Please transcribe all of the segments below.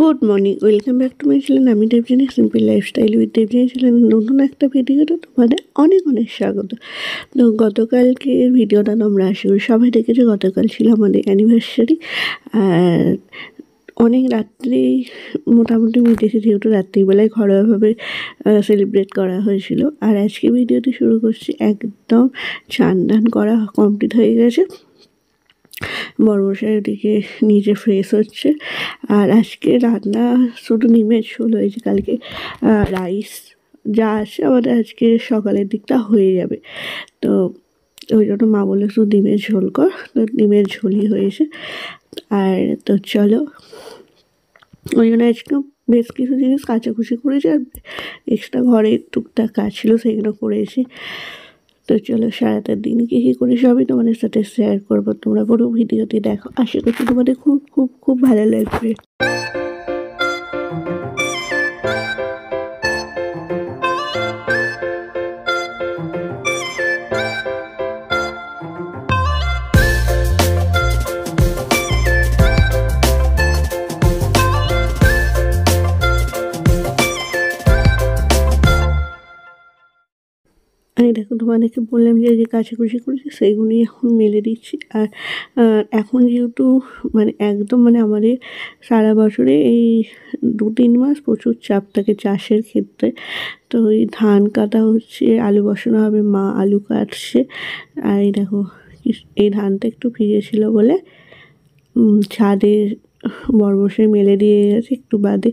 Good morning, welcome back to my channel. আমি দেবজিনী, simple lifestyle with দেবজিনী channel নতুন একটা ভিডিওতে তোমাদের অনেক অনেক স্বাগত। তো গতকালকে ভিডিওটা তোমরা আশা করি সবাই দেখেছো। গতকাল ছিল আমাদের অ্যানিভার্সারি, আর অনেক রাত্রেই মোটামুটি মিটেছে, যেহেতু রাত্রিবেলায় ঘরোয়াভাবে সেলিব্রেট করা হয়েছিল। আর আজকে ভিডিওটি শুরু করছি, একদম চান টান করা কমপ্লিট হয়ে গেছে, বড়মশাই ওদিকে নিজে ফ্রেশ হচ্ছে। আর আজকে রান্না শুধু ডিমের ঝোল হয়েছে, কালকে রাইস যা আছে আমাদের আজকে সকালের দিকটা হয়ে যাবে। তো ওই জন্য মা বললো শুধু ডিমের ঝোল কর, তো ডিমের ঝোলই হয়েছে। আর তো চলো, ওই জন্য আজকে বেশ কিছু জিনিস কাচাকুচি করেছি, আর এক্সট্রা ঘরে টুকটাক কাজ ছিল সেগুলো করেছি। তো চলো, সারাটা দিন কী কী করি সবই তোমাদের সাথে শেয়ার করবো। তোমরা পুরো ভিডিওটি দেখো, আশা করছি তোমাদের খুব খুব খুব ভালো লাগবে। আমি দেখো তোমাদেরকে বললাম যে কাচাকুচি করেছি সেইগুলোই এখন মেলে দিচ্ছি। আর এখন যেহেতু একদম আমাদের সারা বছরে এই 2-3 মাস প্রচুর চাপ থাকে চাষের ক্ষেত্রে। তো ওই ধান কাটা হচ্ছে, আলু বসানো হবে, মা আলু কাটছে। আর এই দেখো, এই ধানটা একটু ভিজেছিল বলে ছাদে বড়মশাই মেলে দিয়ে গেছে, একটু বাদে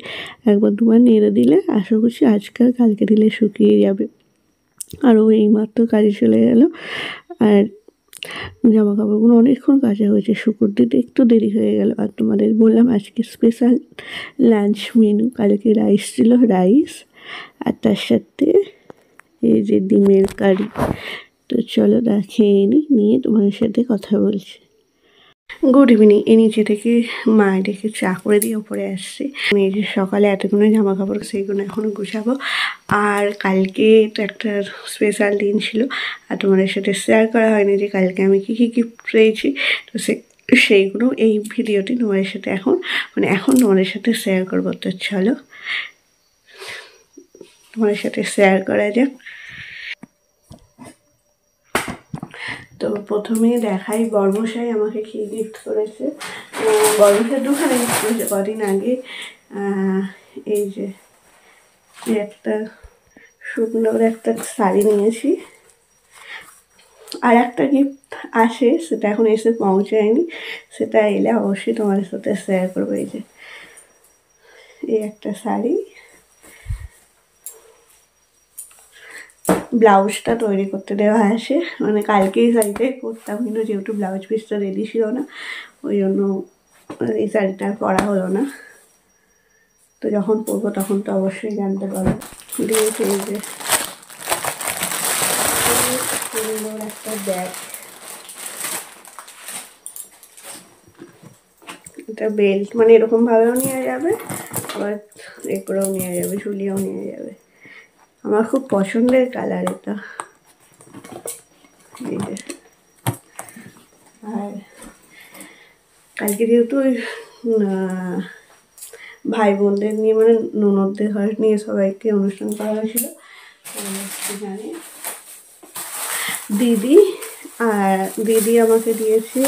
একবার দুবার নেড়ে দিলে আশা করছি আজকাল কালকে দিলে শুকিয়ে যাবে। আর ও এইমাত্র কাজে চলে গেল। আর জামা কাপড়গুলো অনেকক্ষণ কাচা হয়েছে, শুকোর দিতে একটু দেরি হয়ে গেল। আর তোমাদের বললাম আজকে স্পেশাল লাঞ্চ মেনু, কালকে রাইস ছিল, রাইস আর তার সাথে এই যে ডিমের কারি। তো চলো খেয়ে নিয়ে তোমাদের সাথে কথা বলছি। Good evening. এই নিচে থেকে মায়ের ডেকে চা করে দিয়ে ওপরে আসছি। এই যে সকালে এতগুলো জামা কাপড় সেইগুলো এখন গুছাবো। আর কালকে তো একটা স্পেশাল দিন ছিল, আর তোমাদের সাথে শেয়ার করা হয়নি যে কালকে আমি কী কী গিফট পেয়েছি। তো সেইগুলো এই ভিডিওটি তোমাদের সাথে এখন তোমাদের সাথে শেয়ার করবো। তো চলো তোমাদের সাথে শেয়ার করা যাক। তো প্রথমে দেখাই বড়মশাই আমাকে কী গিফট করেছে। বড়মশাই দুখানে গিফট করেছে কদিন আগে। এই যে একটা সুন্দর একটা শাড়ি নিয়েছি, আর একটা গিফট আসে, সেটা এখন এসে পৌঁছায়নি, সেটা এলে অবশ্যই তোমাদের সাথে শেয়ার করবো। এই যে এই একটা শাড়ি, ব্লাউজটা তৈরি করতে দেওয়া আছে, কালকেই শাড়িটাই করতাম, কিন্তু যেহেতু ব্লাউজ পিসটা রেডি ছিল না ওই জন্য এই শাড়িটা আর পরা হলো না। তো যখন পরবো তখন তো অবশ্যই জানতে পারবো। দিয়েছে এই যে সুন্দর একটা ব্যাগ, এটা বেল্ট এরকমভাবেও নিয়ে যাবে, আবার এ করেও নিয়ে যাবে, ঝুলিয়েও নিয়ে যাবে। আমার খুব পছন্দের কালার এটা। এই যে, আর কালকে যেহেতু ভাই বোনদের নিয়ে ননদদের ঘর নিয়ে সবাইকে অনুষ্ঠান করা হয়েছিল, জানি দিদি আমাকে দিয়েছে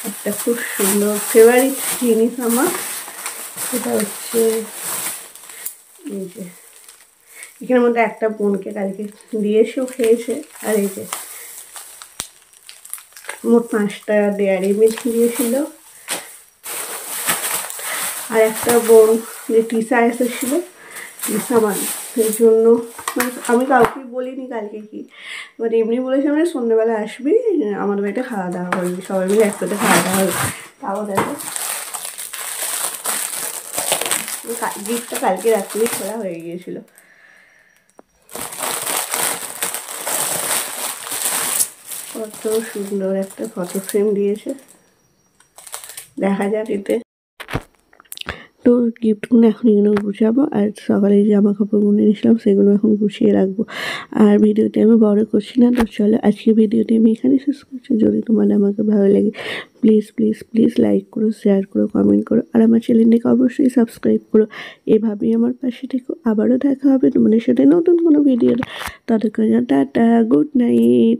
একটা খুব সুন্দর ফেভারিট জিনিস আমার, সেটা হচ্ছে এই যে এখানের মধ্যে একটা বোনকে কালকে দিয়েছেও খেয়েছে। আর এই যে মোট 5টা ডেয়ারি মিল্ক দিয়েছিল। আর একটা বোন যে টিসা এসেছিলো, টিসা সেই জন্য আমি কাউকে বলিনি কালকে কি, এমনি বলেছি সন্ধ্যেবেলা আসবি, আমাদের বাড়িতে খাওয়া দাওয়া করবি, সবাই মিলে একসাথে খাওয়া দাওয়া হবে। তাও দেখো গিফটটা কালকে রাত্রেই খোলা হয়ে গিয়েছিল। কত সুন্দর একটা ফটো ফ্রেম দিয়েছে, দেখা যাক এতে। তো তো গিফটগুলো এখন এগুলো গুছাবো, আর সকালে যে জামা কাপড়গুলো নিয়েছিলাম সেগুলো এখন গুছিয়ে রাখবো। আর ভিডিওটি আমি বড় করছি না, তো চলো আজকে ভিডিওটি আমি এখানে শেষ করছি। যদি তোমার আমাকে ভালো লাগে প্লিজ প্লিজ প্লিজ লাইক করো, শেয়ার করো, কমেন্ট করো, আর আমার চ্যানেলটিকে অবশ্যই সাবস্ক্রাইব করো। এভাবেই আমার পাশে থেকো। আবারও দেখা হবে তোমাদের সাথে নতুন কোনো ভিডিও। ততক্ষণ টাটা, গুড নাইট।